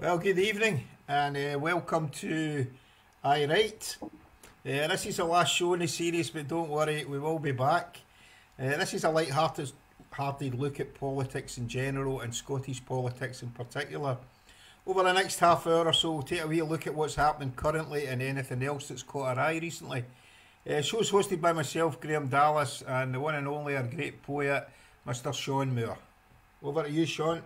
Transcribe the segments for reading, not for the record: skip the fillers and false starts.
Well, good evening and welcome to I Write. This is the last show in the series, but don't worry, we will be back. This is a light-hearted look at politics in general and Scottish politics in particular. Over the next half hour or so, we'll take a wee look at what's happening currently and anything else that's caught our eye recently. Show's hosted by myself, Graham Dallas, and the one and only our great poet, Mr. Sean Moore. Over to you, Sean.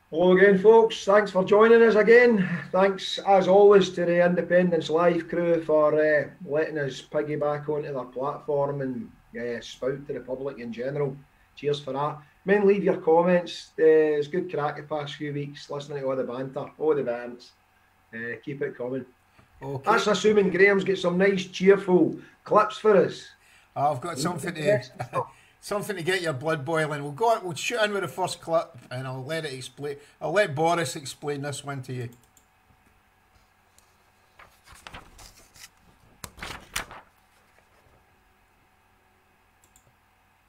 Hello again, folks. Thanks for joining us again. Thanks, as always, to the Independence Live crew for letting us piggyback onto their platform and spout to the public in general. Cheers for that. Men, leave your comments. It's good crack the past few weeks, listening to all the banter, all the bands. Keep it coming. Okay. That's assuming Graham's got some nice, cheerful clips for us. I've got something to get your blood boiling. We'll shoot in with the first clip and I'll let Boris explain this one to you.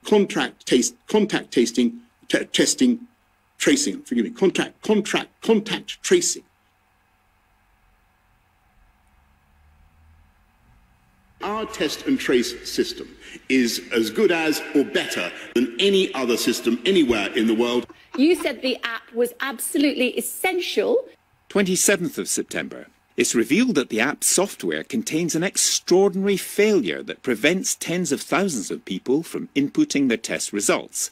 Contact tracing. Our test and trace system is as good as or better than any other system anywhere in the world. You said the app was absolutely essential. 27th of September. It's revealed that the app's software contains an extraordinary failure that prevents tens of thousands of people from inputting their test results.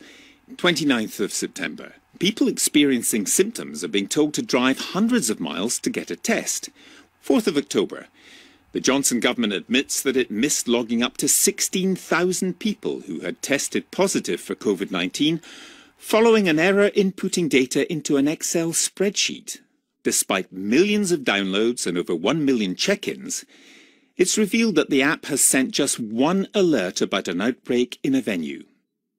29th of September. People experiencing symptoms are being told to drive hundreds of miles to get a test. 4th of October. The Johnson government admits that it missed logging up to 16,000 people who had tested positive for COVID-19 following an error inputting data into an Excel spreadsheet. Despite millions of downloads and over 1 million check-ins, it's revealed that the app has sent just one alert about an outbreak in a venue.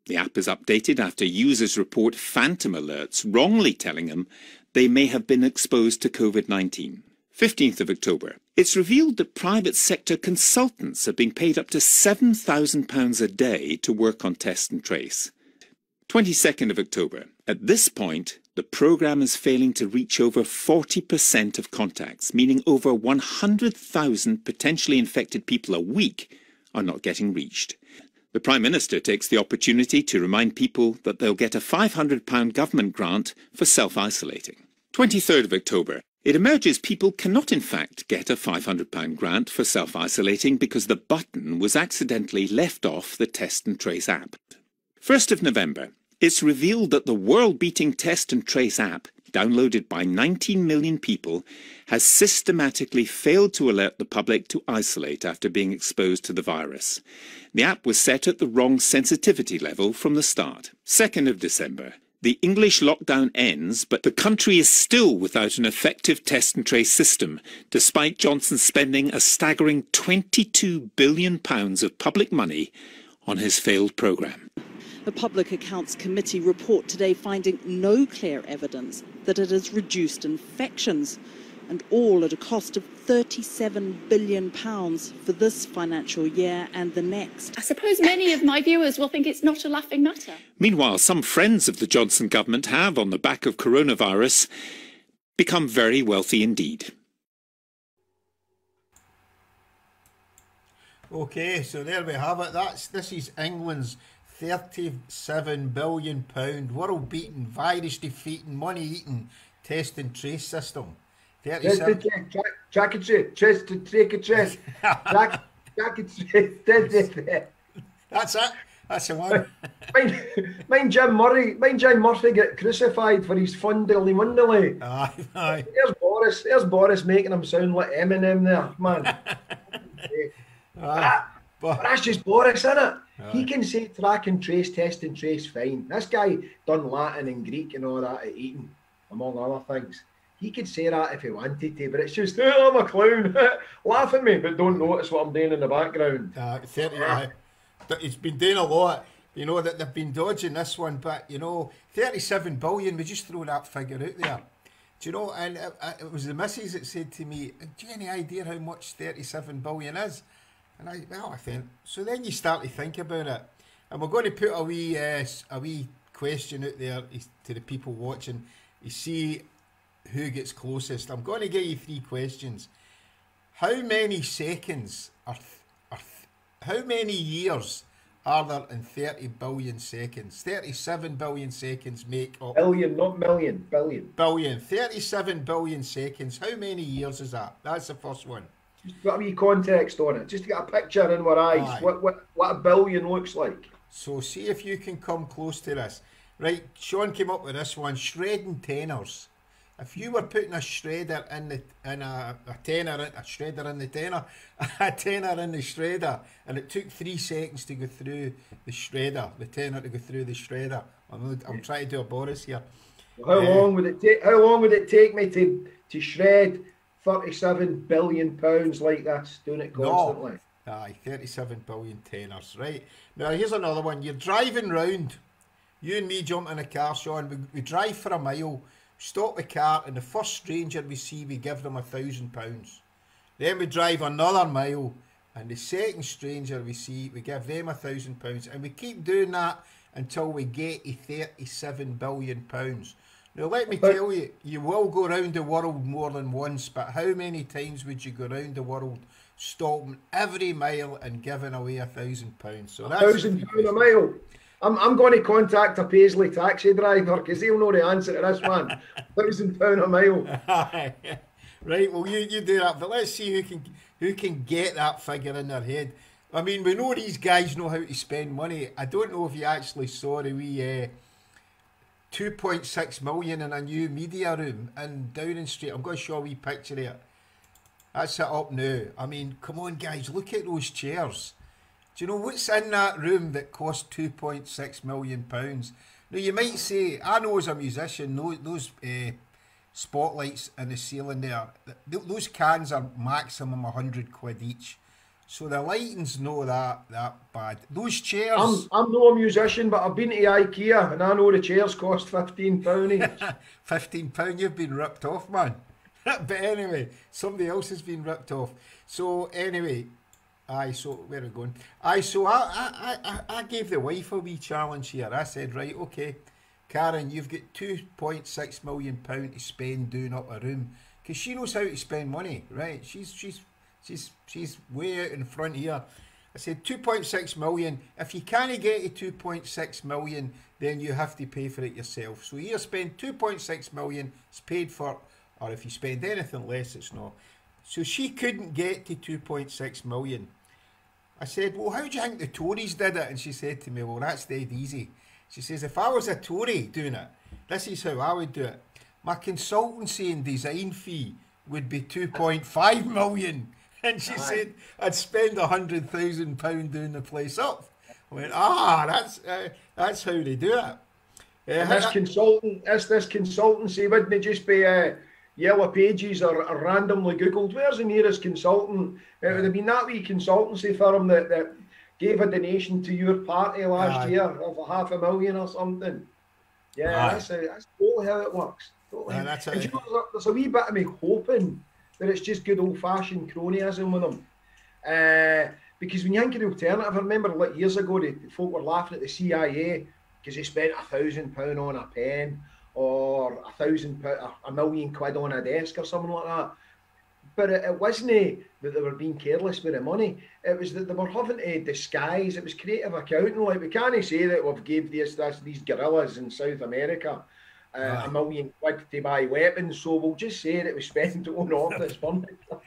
The app is updated after users report phantom alerts, wrongly telling them they may have been exposed to COVID-19. 15th of October. It's revealed that private sector consultants are being paid up to £7,000 a day to work on test and trace. 22nd of October. At this point, the programme is failing to reach over 40% of contacts, meaning over 100,000 potentially infected people a week are not getting reached. The Prime Minister takes the opportunity to remind people that they'll get a £500 government grant for self-isolating. 23rd of October. It emerges people cannot in fact get a £500 grant for self-isolating because the button was accidentally left off the Test and Trace app. 1st of November. It's revealed that the world-beating Test and Trace app, downloaded by 19 million people, has systematically failed to alert the public to isolate after being exposed to the virus. The app was set at the wrong sensitivity level from the start. 2nd of December. The English lockdown ends, but the country is still without an effective test and trace system, despite Johnson spending a staggering £22 billion of public money on his failed programme. The Public Accounts Committee report today finding no clear evidence that it has reduced infections, and all at a cost of £37 billion for this financial year and the next. I suppose many of my viewers will think it's not a laughing matter. Meanwhile, some friends of the Johnson government have, on the back of coronavirus, become very wealthy indeed. Okay, so there we have it. This is England's £37 billion world-beating, virus-defeating, money-eating test and trace system. That's the one. Mind Jim Murphy get crucified for his fundily. Aye. There's Boris making him sound like Eminem there, man. But that's just Boris, isn't it? He can say track and trace, test and trace fine. This guy done Latin and Greek and all that at Eton, among other things. He could say that if he wanted to, but it's just, I'm a clown. Laugh at me, but don't notice what I'm doing in the background. 30, but he's been doing a lot. You know, that they've been dodging this one, but, you know, 37 billion, we just throw that figure out there. Do you know, and it was the missus that said to me, do you have any idea how much 37 billion is? And I think, so then you start to think about it. And we're going to put a wee question out there to the people watching. You see who gets closest. I'm going to give you 3 questions. How many seconds how many years are there in 30 billion seconds? 37 billion seconds make up... Billion, not million. Billion. Billion. 37 billion seconds. How many years is that? That's the first one. Just got a wee context on it, just to get a picture in our eyes. Aye. What a billion looks like. So see if you can come close to this. Right, Sean came up with this one. Shredding tenors. If you were putting a shredder in a tenner, a shredder in the tenner, a tenner in the shredder, and it took 3 seconds to go through the shredder, the tenner to go through the shredder. I'm trying to do a Boris here. How long would it take? How long would it take me to shred 37 billion pounds like this, doing it constantly? No. Aye, 37 billion tenors. Right. Now here's another one. You're driving round. You and me jump in a car, Sean. We drive for a mile. Stop the car, and the first stranger we see, we give them £1,000. Then we drive another mile, and the second stranger we see, we give them £1,000, and we keep doing that until we get to £37 billion. Now let me tell you, you will go round the world more than once, but how many times would you go round the world, stopping every mile and giving away £1,000? So that's £1,000 a mile. I'm going to contact a Paisley taxi driver because he'll know the answer to this one. £1,000 a mile. Right, well you do that, but let's see who can get that figure in their head. I mean, we know these guys know how to spend money. I don't know if you actually saw the wee 2.6 million in a new media room in Downing Street. I'm going to show a wee picture of it. That's it up now. I mean, come on guys, look at those chairs. Do you know what's in that room that cost £2.6 million? Now you might say, I know as a musician, those spotlights in the ceiling there, those cans are maximum £100 each. So the lighting's no that bad. Those chairs... I'm no a musician, but I've been to IKEA and I know the chairs cost £15 each. £15, you've been ripped off, man. But anyway, somebody else has been ripped off. So anyway... so where are we going? So I gave the wife a wee challenge here. I said, right, okay, Karen, you've got £2.6 million to spend doing up a room, because she knows how to spend money, right? She's way out in front here. I said 2.6 million. If you can't get to 2.6 million, then you have to pay for it yourself. So you spend 2.6 million, it's paid for, or if you spend anything less, it's not. So she couldn't get to 2.6 million. I said, well, how do you think the Tories did it? And she said to me, well, that's dead easy. She says, if I was a Tory doing it, this is how I would do it. My consultancy and design fee would be 2.5 million. And she said, I'd spend £100,000 doing the place up. I went, that's how they do it. This consultancy, wouldn't it just be Yellow Pages or randomly Googled, where's the nearest consultant? It would have been that wee consultancy firm that gave a donation to your party last year of $500,000 or something. Yeah, that's totally how it works. Totally. And you know, there's a wee bit of me hoping that it's just good old-fashioned cronyism with them. Because when you think of the alternative, I remember like years ago, the folk were laughing at the CIA because they spent £1,000 on a pen, or £1 million on a desk or something like that. But it wasn't that they were being careless with the money. It was that they were having to disguise. It was creative accounting. Like, we can't say that we've gave these guerrillas in South America £1 million to buy weapons, so we'll just say that we spent it on office furniture.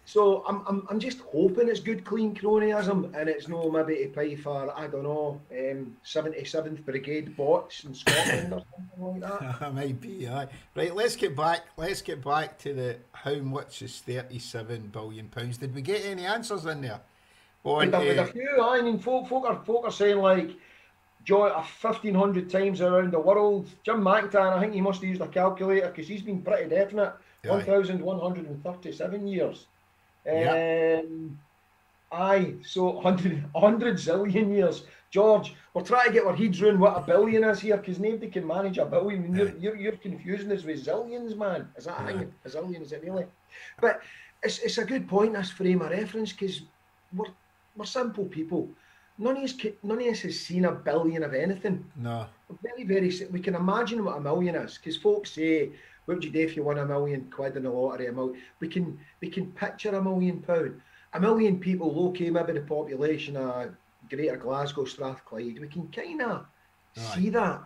So I'm just hoping it's good clean cronyism and it's no maybe to pay for, I don't know, 77th Brigade bots in Scotland or something like that. That might be, aye. Right, let's get back to the how much is £37 billion. Did we get any answers in there? With a few, I mean, folk are saying like 1,500 times around the world. Jim McIntyre, I think he must have used a calculator because he's been pretty definite. 1,137 years. So 100 zillion years. George, we're trying to get our heads around what a billion is here because nobody can manage a billion. You're confusing us with zillions, man. Is that a thing? A zillion, is it really? But it's a good point, this frame of reference, because we're simple people. none of us has seen a billion of anything. No. We can imagine what a million is, because folks say, what would you do if you won £1 million in the lottery? We can picture £1 million. £1 million people, low-key, maybe the population of Greater Glasgow, Strathclyde, we can kind of see that.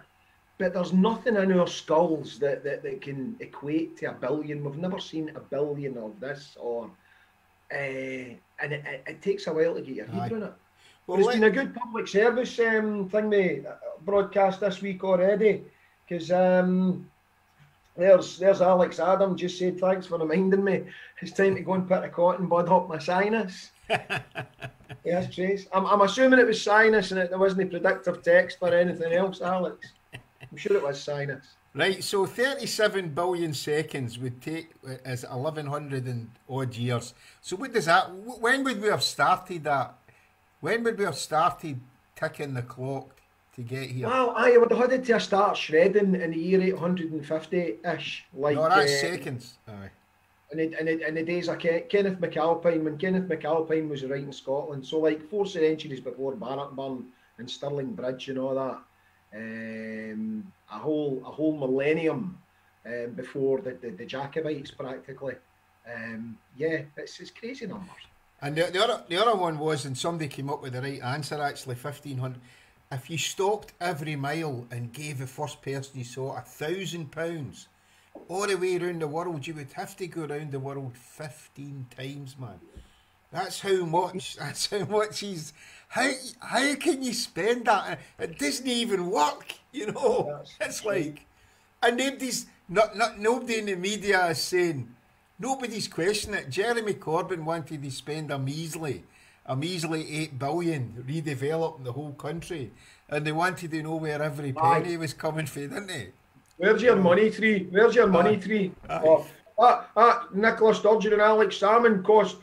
But there's nothing in our skulls that can equate to a billion. We've never seen a billion of this, and it takes a while to get your head around it. Well, it's been a good public service thing they broadcast this week already, because there's Alex Adam just said, thanks for reminding me. It's time to go and put a cotton bud up my sinus. Yes, Trace. I'm assuming it was sinus and there wasn't a predictive text or anything else, Alex. I'm sure it was sinus. Right, so 37 billion seconds would take as 1,100 and odd years. So what does that, when would we have started that? When would we have started ticking the clock to get here? Well, I would have had to start shredding in the year 850-ish. Like, no, that's seconds. Aye. In the days of Kenneth MacAlpine, when Kenneth MacAlpine was writing Scotland, so like 4 centuries before Bannockburn and Stirling Bridge and all that. A whole millennium before the Jacobites, practically. Yeah, it's crazy numbers. And the other one was, and somebody came up with the right answer actually, 1,500. If you stopped every mile and gave the first person you saw £1,000 all the way around the world, you would have to go around the world 15 times, man. That's how much. That's how much he's. How can you spend that? It doesn't even work, you know. It's like, and nobody in the media is saying, nobody's questioning it. Jeremy Corbyn wanted to spend a measly $8 billion redeveloping the whole country, and they wanted to know where every penny was coming from, didn't they? Where's your money tree? Where's your money tree? Nicola Sturgeon and Alex Salmond cost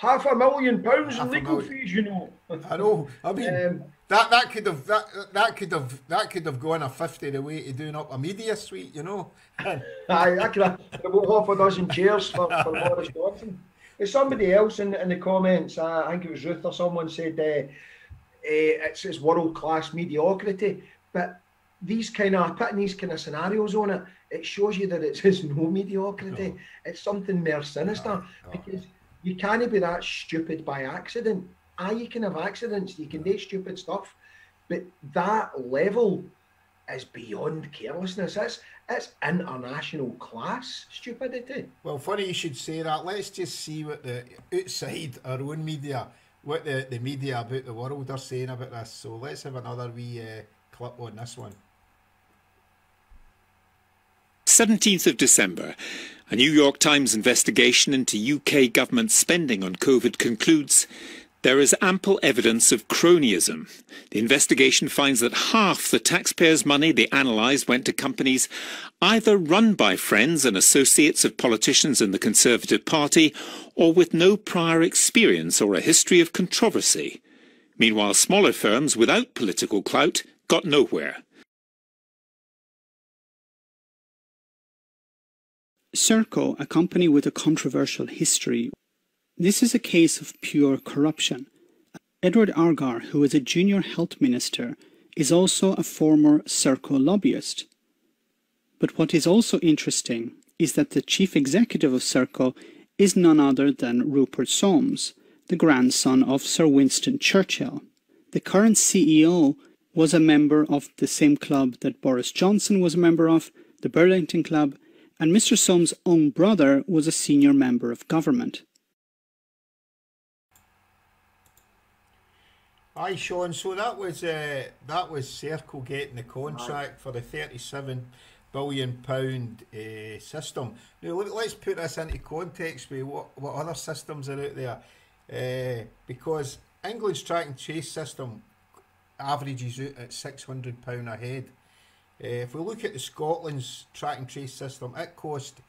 £500,000 in legal fees, you know. I know. I mean, that could have gone a 50 the way to doing up a media suite, you know. Aye, that could have about half a dozen chairs for Boris Johnson. There's somebody else in the comments, I think it was Ruth or someone said it's world-class mediocrity, but putting these kind of scenarios on it, it shows you that it's no mediocrity. No. It's something more sinister, because you can't be that stupid by accident. You can have accidents, you can do stupid stuff, but that level is beyond carelessness. It's international class stupidity. Well, funny you should say that. Let's just see what the outside our own media, what the media about the world are saying about this. So let's have another wee clip on this one. 17th of December, a New York Times investigation into UK government spending on COVID concludes there is ample evidence of cronyism. The investigation finds that half the taxpayers' money they analysed went to companies either run by friends and associates of politicians in the Conservative Party or with no prior experience or a history of controversy. Meanwhile, smaller firms without political clout got nowhere. Serco, a company with a controversial history. This is a case of pure corruption. Edward Argar, who is a junior health minister, is also a former Serco lobbyist. But what is also interesting is that the chief executive of Serco is none other than Rupert Soames, the grandson of Sir Winston Churchill. The current CEO was a member of the same club that Boris Johnson was a member of, the Burlington Club, and Mr. Soames' own brother was a senior member of government. Aye, Sean, so that was Serco getting the contract for the £37 billion system. Now, let's put this into context with what other systems are out there. Because England's track and trace system averages out at £600 a head. If we look at the Scotland's track and trace system, it cost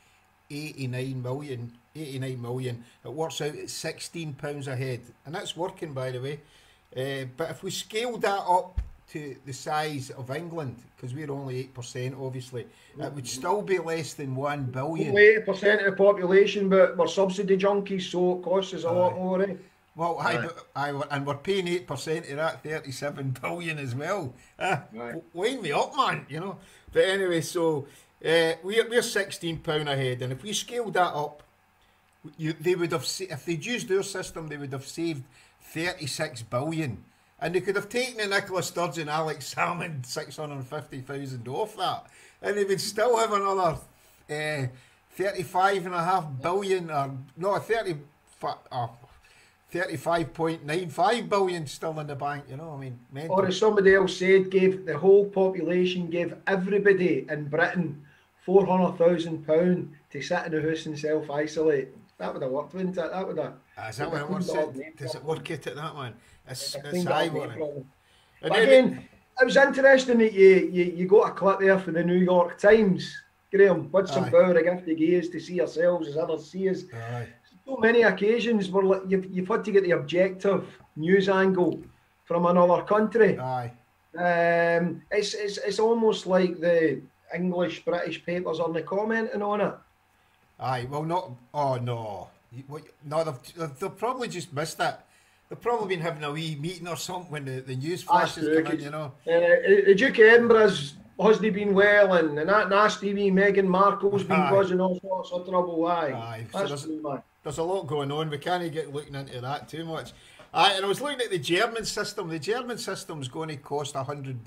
89 million. It works out at £16 a head, and that's working, by the way. But if we scaled that up to the size of England, because we're only 8%, obviously, it would still be less than 1 billion. Only 8% of the population, but we're subsidy junkies, so it costs us a lot more. Well, and we're paying 8% of that 37 billion as well. Line me up, man, you know. But anyway, so we're £16 ahead, and if we scaled that up, they would have, if they'd used their system, they would have saved 36 billion. And they could have taken the Nicola Sturgeon, Alex Salmond 650,000 off that, and they would still have another 35.5 billion, or no, 35.95 billion still in the bank, you know. I mean, mental. Or as somebody else said, gave the whole population, gave everybody in Britain £400,000 to sit in a house and self-isolate. That would have worked, wouldn't it? That would have. Is that what it works at? Does it work at that, man? It's high one. But again, it was interesting that you got a clip there for the New York Times, Graham. Hudson Power, a gift he gave to see ourselves as others see us. So many occasions where you've had to get the objective news angle from another country. It's almost like the English, British papers aren't commenting on it. Well, not. Oh no, no. They've probably just missed it. They've probably been having a wee meeting or something when the news flashes come in, you know. The Duke of Edinburgh's hasn't been well, and that nasty wee Meghan Markle's been causing all sorts of trouble. So there's a lot going on. We can't get looking into that too much. And I was looking at the German system. The German system's going to cost 100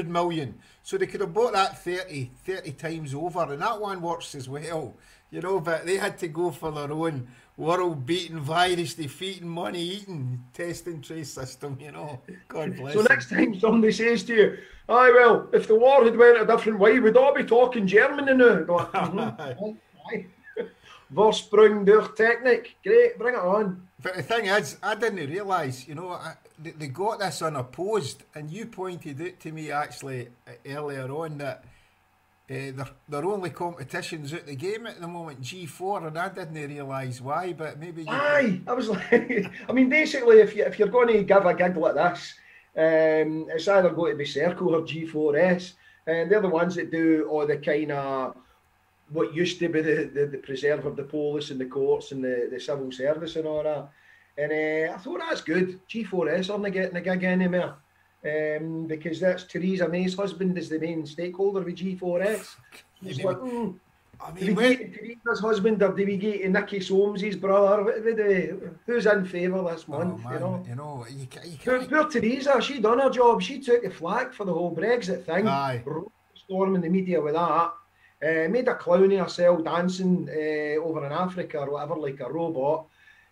million. So they could have bought that 30 times over, and that one works as well, you know. But they had to go for their own world-beating, virus-defeating, money-eating test and trace system, you know. God bless. So next time somebody says to you, well, if the war had went a different way, we'd all be talking German now. Vorsprung durch Technik. Great, bring it on. But the thing is, I didn't realise, you know, they got this unopposed, and you pointed out to me actually earlier on that their only competition's out the game at the moment, G4, and I didn't realise why, but maybe you... I was like, I mean, basically, if you're going to give a gig like this, it's either going to be Circle or G4S, and they're the ones that do all the kind of what used to be the preserve of the police and the courts and the civil service and all that. And I thought that's good. G4S aren't getting a gig anymore, because that's Theresa May's husband is the main stakeholder with G4S. It's like, do we get Theresa's husband, or do we get Nicky Soames's brother? Who's in favour this month? Man, you know, you can't... Poor Theresa, she done her job. She took the flak for the whole Brexit thing. Storming the media with that. Made a clown of herself dancing over in Africa or whatever, like a robot.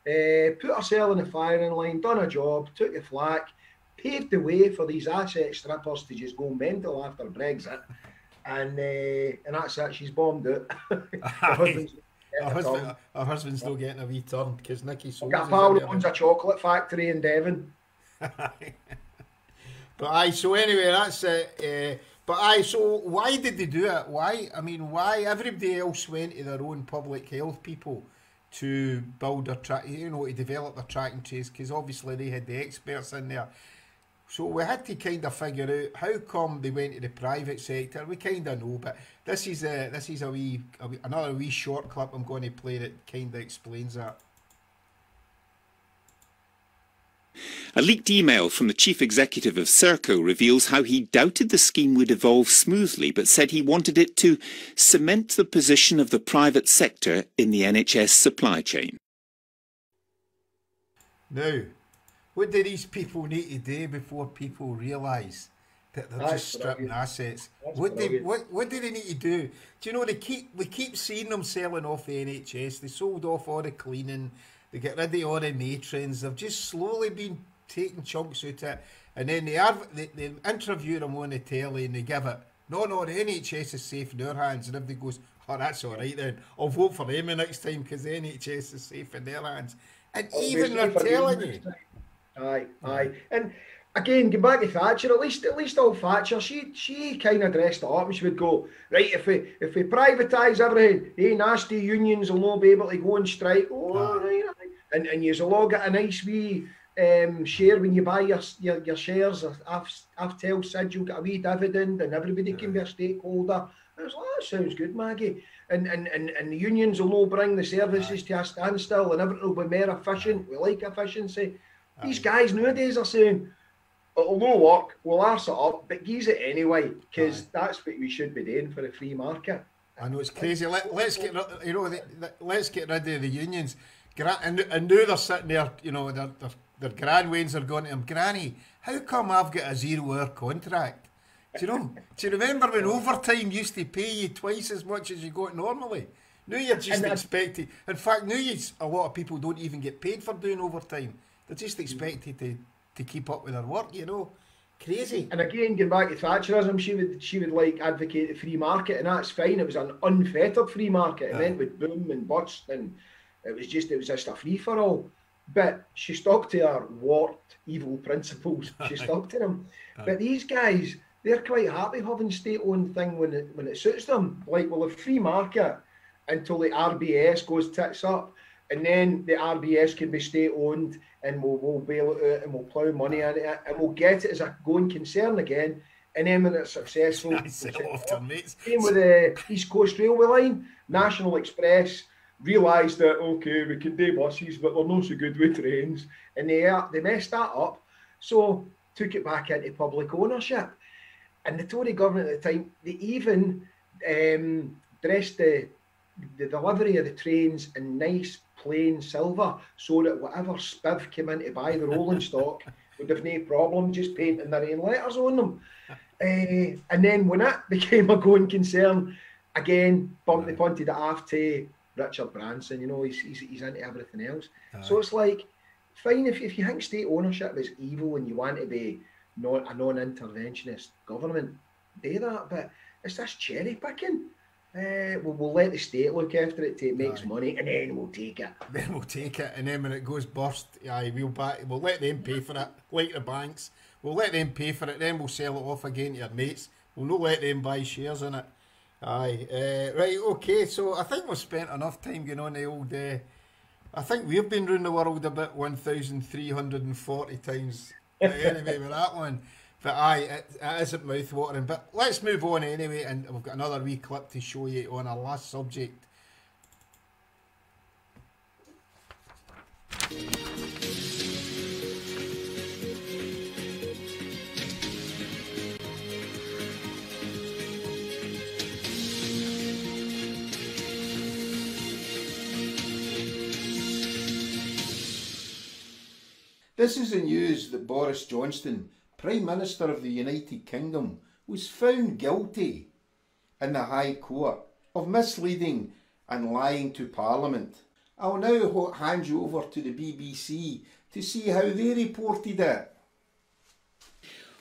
Put herself in the firing line, done a job, took the flak, paved the way for these asset strippers to just go mental after Brexit. And that's it, she's bombed it. Her husband's still getting a wee turn because Nicky Soames got a pal that owns a chocolate factory in Devon. But so anyway, that's it. So why did they do it? Why? I mean, why? Everybody else went to their own public health people to build their to develop their track and trace, because obviously they had the experts in there. So we had to kind of figure out how come they went to the private sector. We kind of know, but this is another wee short clip I'm going to play that kind of explains that. A leaked email from the chief executive of Serco reveals how he doubted the scheme would evolve smoothly, but said he wanted it to cement the position of the private sector in the NHS supply chain. Now, what do these people need to do before people realise that they're just stripping assets? What do they need to do? Do you know, we keep seeing them selling off the NHS. They sold off all the cleaning. They get rid of all the matrons. They've just slowly been taking chunks out of it. And then they interview them on the telly and they give it, no, the NHS is safe in their hands. And everybody goes, oh, that's all right then. I'll vote for them the next time because the NHS is safe in their hands. And even they're telling you. Aye. And again, going back to Thatcher, at least old Thatcher, she kind of dressed it up and she would go, right, if we privatise everything, nasty unions will not be able to go and strike. Right. And you'll all get a nice wee share when you buy your shares. I've tell Sid you'll get a wee dividend and everybody can be a stakeholder. I was like, that sounds good, Maggie. And the unions will no bring the services to a standstill and everything will be more efficient. We like efficiency. These guys nowadays are saying, it'll no work, we'll arse it up, but use it anyway, because that's what we should be doing for a free market. I know it's crazy. Let's get let's get rid of the unions. And now they're sitting there, you know, their grandwains are going to them, Granny, how come I've got a 0-hour contract? Do you know? Do you remember when overtime used to pay you twice as much as you got normally? Now you're just expected. In fact, now a lot of people don't even get paid for doing overtime. They're just expected to keep up with their work, you know. Crazy. And again, going back to Thatcherism, she would like advocate the free market, and that's fine. It was an unfettered free market. It meant would boom and bust, and it was just a free for all. But she stuck to her warped evil principles. She stuck to them. But these guys, they're quite happy having state-owned thing when it suits them. Like, well, a free market until the RBS goes tits up, and then the RBS can be state-owned, and we'll bail it out and we'll plough money into it, and we'll get it as a going concern again. And then when it's successful, same with the East Coast Railway Line, National Express realised that, okay, we can do buses, but they're not so good with trains, and they messed that up, so took it back into public ownership. And the Tory government at the time, they even dressed the delivery of the trains in nice plain silver, so that whatever spiv came in to buy the rolling stock would have no problem just painting their own letters on them. And then when that became a going concern, again, they punted it off to Richard Branson. You know, he's into everything else. So it's like, fine, if you think state ownership is evil and you want to be a non-interventionist government, do that, but it's this cherry picking. We'll let the state look after it till it makes money, and then we'll take it. Then we'll take it, and then when it goes bust, we'll let them pay for it, like the banks. We'll let them pay for it, then we'll sell it off again to your mates. We'll not let them buy shares in it. Right, okay, so I think we've spent enough time going on the old... I think we've been round the world about 1,340 times anyway with that one. But it isn't mouth-watering. But let's move on anyway, and we've got another wee clip to show you on our last subject. This is the news that Boris Johnson, Prime Minister of the United Kingdom, was found guilty in the High Court of misleading and lying to Parliament. I'll now hand you over to the BBC to see how they reported it.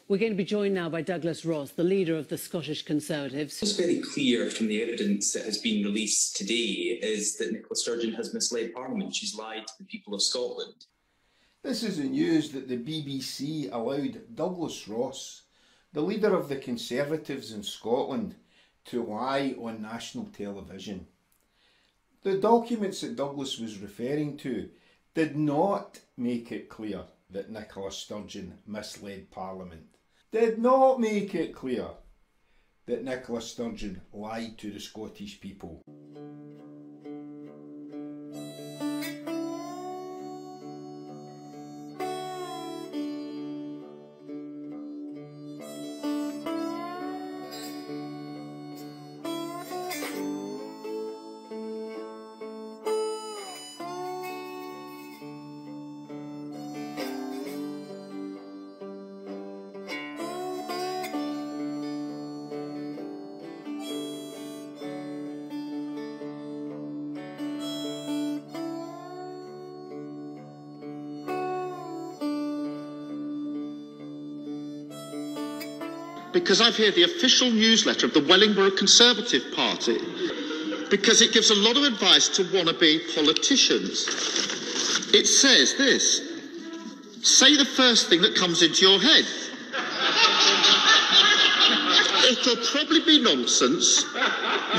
We're going to be joined now by Douglas Ross, the leader of the Scottish Conservatives. What's very clear from the evidence that has been released today is that Nicola Sturgeon has misled Parliament. She's lied to the people of Scotland. This is the news that the BBC allowed Douglas Ross, the leader of the Conservatives in Scotland, to lie on national television. The documents that Douglas was referring to did not make it clear that Nicola Sturgeon misled Parliament. Did not make it clear that Nicola Sturgeon lied to the Scottish people. Because I've here the official newsletter of the Wellingborough Conservative Party, because it gives a lot of advice to wannabe politicians. It says this: say the first thing that comes into your head. It'll probably be nonsense,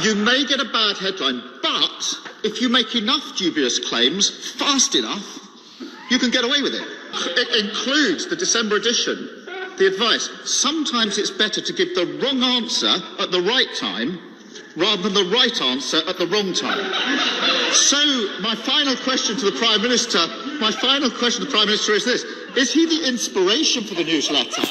you may get a bad headline, but if you make enough dubious claims fast enough, you can get away with it. It includes the December edition. The advice: sometimes it's better to give the wrong answer at the right time rather than the right answer at the wrong time. So my final question to the Prime Minister, is this: is he the inspiration for the newsletter?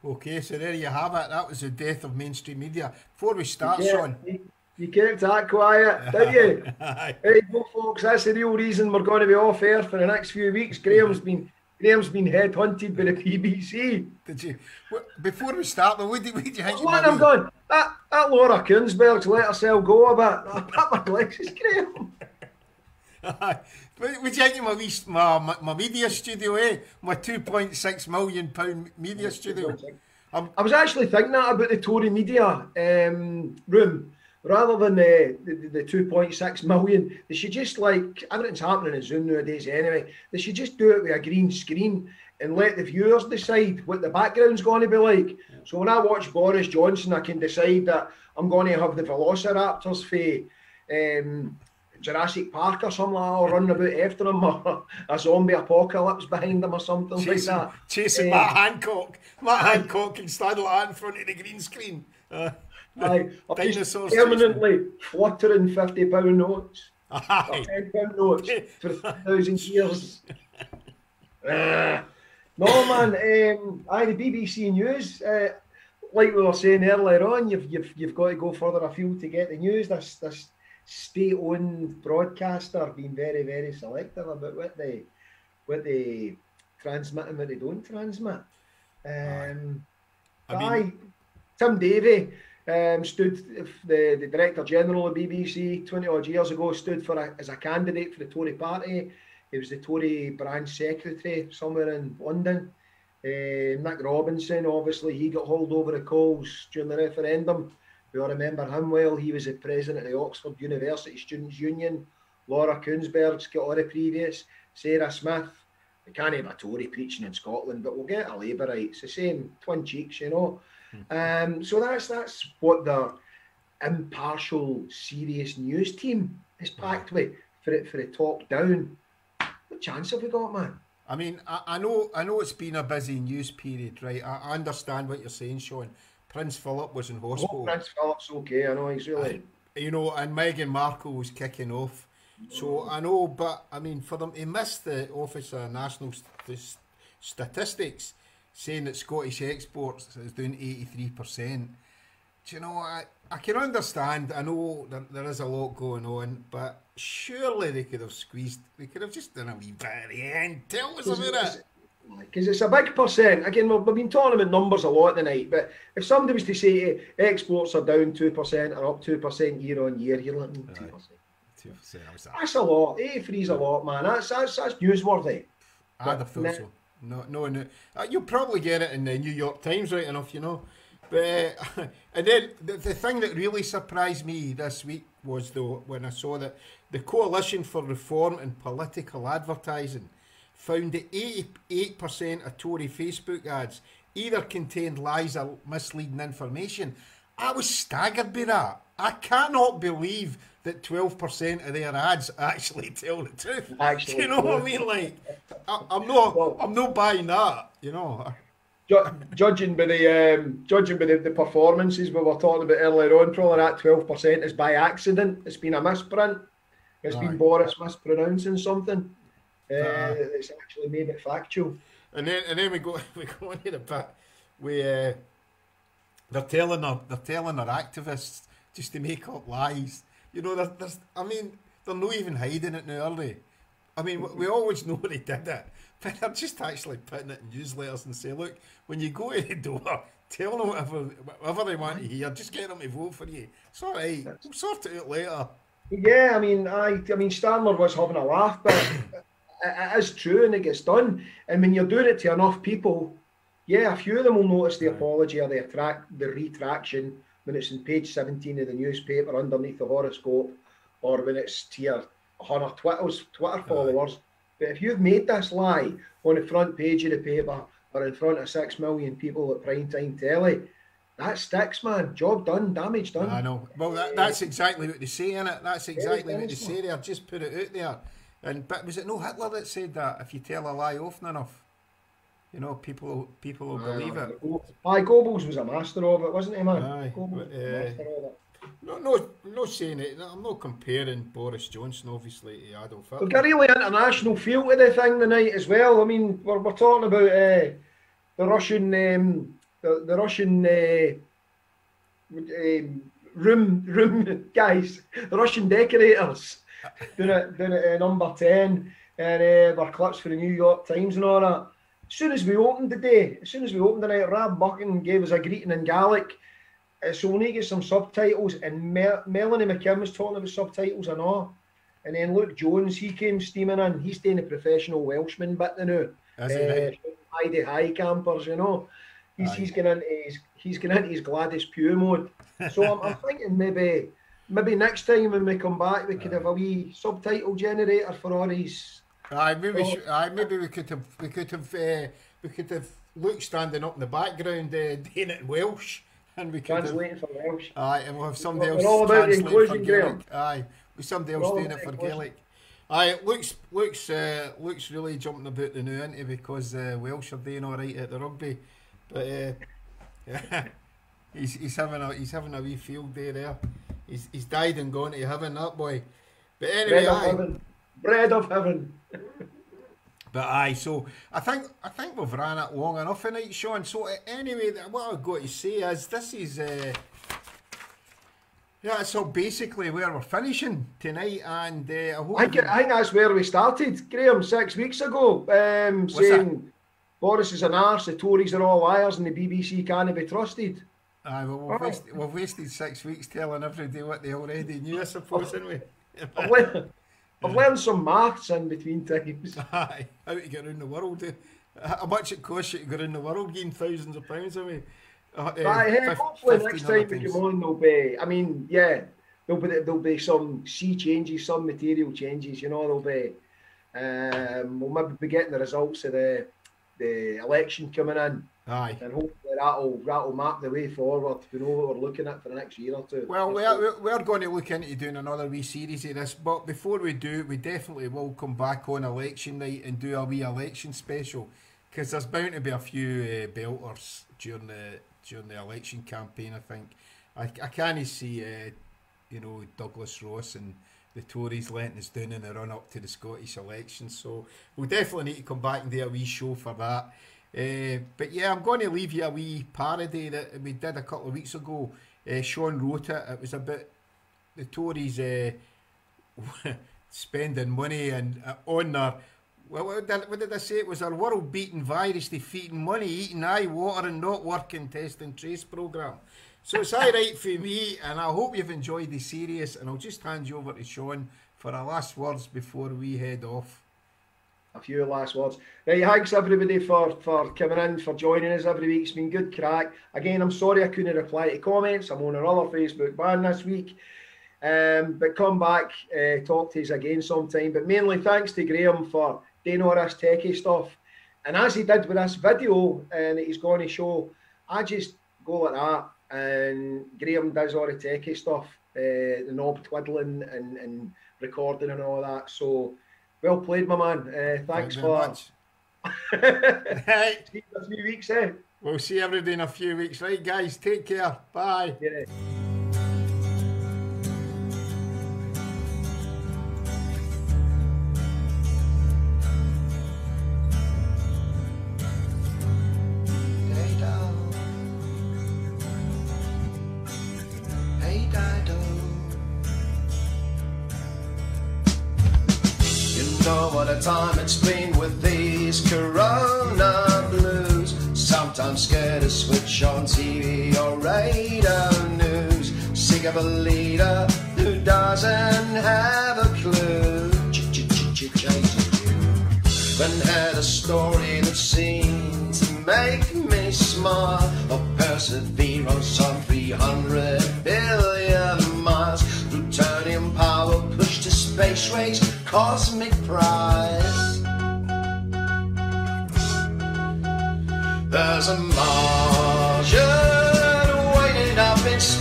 Okay, so there you have it. That was the death of mainstream media. Before we start, Yeah, Sean. you kept that quiet, did you? Aye. There you go, folks. That's the real reason we're going to be off air for the next few weeks. Graham's been headhunted by the BBC. Did you? Before we start, though, what do you think? What I'm going? That Laura Koonsberg's let herself go a bit. I pat my glasses, Graham. Aye. What do you think of my media studio, eh? My £2.6 million media studio. I was actually thinking that about the Tory media room. Rather than the 2.6 million, they should just, like, everything's happening in Zoom nowadays anyway, they should just do it with a green screen and let the viewers decide what the background's going to be like. Yeah. So when I watch Boris Johnson, I can decide that I'm going to have the Velociraptors for Jurassic Park or something like that, or running about after them, or a zombie apocalypse behind them or something like that. Chasing Matt Hancock. Matt Hancock can stand like that in front of the green screen. Dinosaurs permanently fluttering £50 notes. Aye. Or £10 notes for 1,000 years. No, man. The BBC News, like we were saying earlier on, you've got to go further afield to get the news. This state-owned broadcaster being very, very selective about what they transmit and what they don't transmit. Tim Davie stood, the Director General of BBC 20 odd years ago, stood as a candidate for the Tory party. He was the Tory branch secretary somewhere in London. Nick Robinson, obviously, he got hauled over the coals during the referendum. We all remember him well. He was the president of the Oxford University Students' Union. Laura Koonsberg's got all the previous. Sarah Smith. We can't have a Tory preaching in Scotland, but we'll get a Labourite. It's the same, twin cheeks, you know. So that's what the impartial, serious news team is packed with for the top down. What chance have we got, man? I mean, I know it's been a busy news period, right? I understand what you're saying, Sean. Prince Philip was in hospital. Prince Philip's okay, I know, he's really... You know, and Meghan Markle was kicking off. So I know, but I mean, for them to miss the Office of National Statistics saying that Scottish exports is doing 83%, do you know, I can understand. I know there is a lot going on, but surely they could have just done a wee bit at the end. Tell us about it. Because it's a big percent. Again, we've been talking about numbers a lot tonight, but if somebody was to say exports are down 2% or up 2% year on year, you're looking 2%. 2%. That's a lot. 83 is a lot, man. That's newsworthy. I'd have thought so. No. You'll probably get it in the New York Times, right enough, you know. But and then the thing that really surprised me this week was, though, when I saw that the Coalition for Reform in Political Advertising found that 88% of Tory Facebook ads either contained lies or misleading information. I was staggered by that. I cannot believe that 12% of their ads actually tell the truth. Do you know what I mean? Like, I'm not buying that. You know. Judging by the performances we were talking about earlier on, probably that 12% is by accident. It's been a misprint. It's been Boris mispronouncing something. It's actually made it factual. And then we go into the bit where they're telling our activists just to make up lies. You know, they're not even hiding it now, are they? I mean, we always know they did it, but they're just actually putting it in newsletters and say, look, when you go to the door, tell them whatever they want to hear. Just get them to vote for you. It's all right. We'll sort it out later. Yeah, I mean, Stanler was having a laugh, but it is true and it gets done. And when you're doing it to enough people, yeah, a few of them will notice the apology or the retraction when it's in page 17 of the newspaper underneath the horoscope, or when it's to your 100 Twitter followers. But if you've made this lie on the front page of the paper or in front of 6 million people at primetime telly, That sticks, man. Job done, damage done. I know. Well, that's exactly what they say, innit? That's exactly what they say there. Just put it out there. But was it no Hitler that said that? If you tell a lie often enough, you know, people will believe it. Aye, Goebbels was a master of it, wasn't he, man? Aye. Goebbels was a master of it. No saying it. I'm not comparing Boris Johnson, obviously, to Adolf Hitler. We've got a really international feel to the thing tonight as well. I mean, we're talking about the Russian room guys, the Russian decorators, doing it number 10, and their clips for the New York Times and all that. As soon as we opened tonight, Rab Buchan gave us a greeting in Gaelic. So we need to get some subtitles, and Melanie McKim was talking about subtitles and all. And then Luke Jones, he came steaming in. He's doing a professional Welshman bit now. Heidi High campers, you know. He's going into his Gladys Pugh mode. So I'm thinking maybe next time when we come back, we could have a wee subtitle generator for all these. Maybe we could have Luke standing up in the background doing it in Welsh. And we translating for Welsh. Aye, and we'll have somebody else all about translating for Gaelic. Gaelic. Aye, with somebody else doing it for Gaelic. Aye, Luke's really jumping about the new into because Welsh are doing all right at the rugby, but he's having a wee field day there. He's died and gone to heaven, that boy. But anyway, bread of heaven. But aye, so I think we've ran it long enough tonight, Sean. So anyway, what I've got to say is this is so basically where we're finishing tonight, and I hope I think that's where we started, Graham, 6 weeks ago, saying Boris is an arse, the Tories are all liars, and the BBC can't be trusted. Aye, well, we've wasted 6 weeks telling everybody what they already knew, I suppose, haven't we? I've learned some maths in between times. Aye, how to get around the world. How much it costs you to go around the world, gain thousands of pounds away. Hopefully next time we come on, there'll be, I mean, yeah, there'll be some sea changes, some material changes, you know, there'll be, we'll maybe be getting the results of the election coming in. Aye. And hopefully that'll map the way forward. We know what we're looking at for the next year or two. Well, we're going to look into doing another wee series of this, but before we do, we definitely will come back on election night and do a wee election special, because there's bound to be a few belters during the election campaign. I think I can't see Douglas Ross and the Tories letting us down in the run up to the Scottish elections, so we'll definitely need to come back and do a wee show for that. But yeah, I'm going to leave you a wee parody that we did a couple of weeks ago. Sean wrote it. It was about the Tories spending money and on their, well, what did I say? It was our world-beating, virus-defeating, money-eating, water and not working test and trace programme. So it's all right for me, and I hope you've enjoyed the series, and I'll just hand you over to Sean for our last words before we head off. A few last words. Right, thanks everybody for coming in, for joining us every week. It's been good crack. Again, I'm sorry I couldn't reply to comments. I'm on another Facebook ban this week. But come back, talk to us again sometime. But mainly thanks to Graham for doing all this techie stuff. And as he did with this video, and he's going to show, I just go like that, and Graham does all the techie stuff, the knob twiddling and recording and all that. So, well played, my man. Thanks for... See you in a few weeks, eh? We'll see everybody in a few weeks. Right, guys, take care. Bye. Yeah. What a time it's been with these corona blues. Sometimes scared to switch on TV or radio news. Sick of a leader who doesn't have a clue. Chasing you. Then had a story that seemed to make me smile. Of perseverance on 300 billion miles. Plutonium power pushed to space race. Cosmic prize. There's a Martian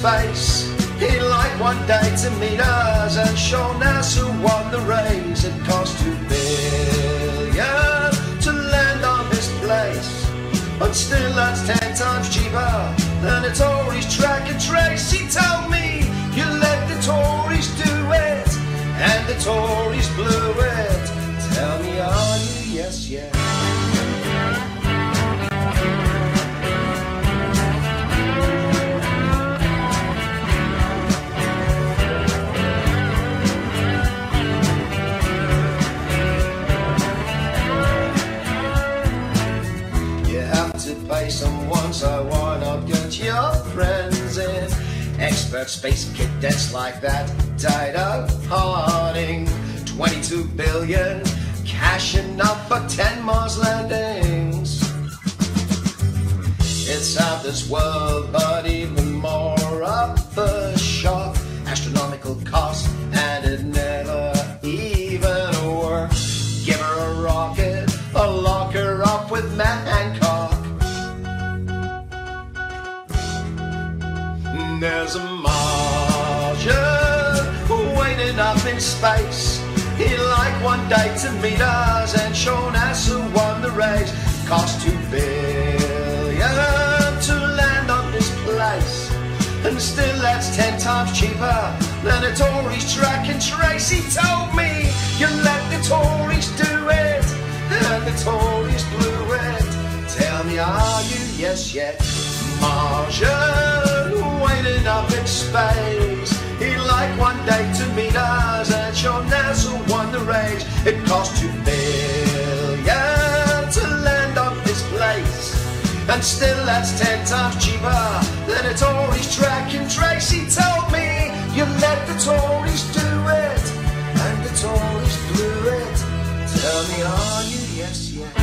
space. He'd like one day to meet us and show us who won the race. It cost $2 billion to land on this place, but still that's 10 times cheaper than a Tories track and trace. He told me, you let the Tories do it, and the Tories blew it. Tell me, are you? Yes, yes. Pay someone, so why not get your friends in? Expert space cadets like that died of Harding. 22 billion, cashing up for 10 Mars landings. It's out this world, but even more up the shop. Astronomical cost, and it never even worked. Give her a rocket, or lock her up with Hancock. There's a Martian waiting up in space. He'd like one day to meet us and show us who won the race. Cost $2 billion to land on this place, and still that's 10 times cheaper than a Tories track and trace. He told me, you let the Tories do it, and the Tories blew it. Tell me, are you? Yes, yet. Martian waiting up in space. He'd like one day to meet us and show us who won the race. It cost $2 billion to land on this place, and still that's 10 times cheaper than a Tories track and trace. He told me, you let the Tories do it, and the Tories blew it. Tell me, are you? Yes, yes.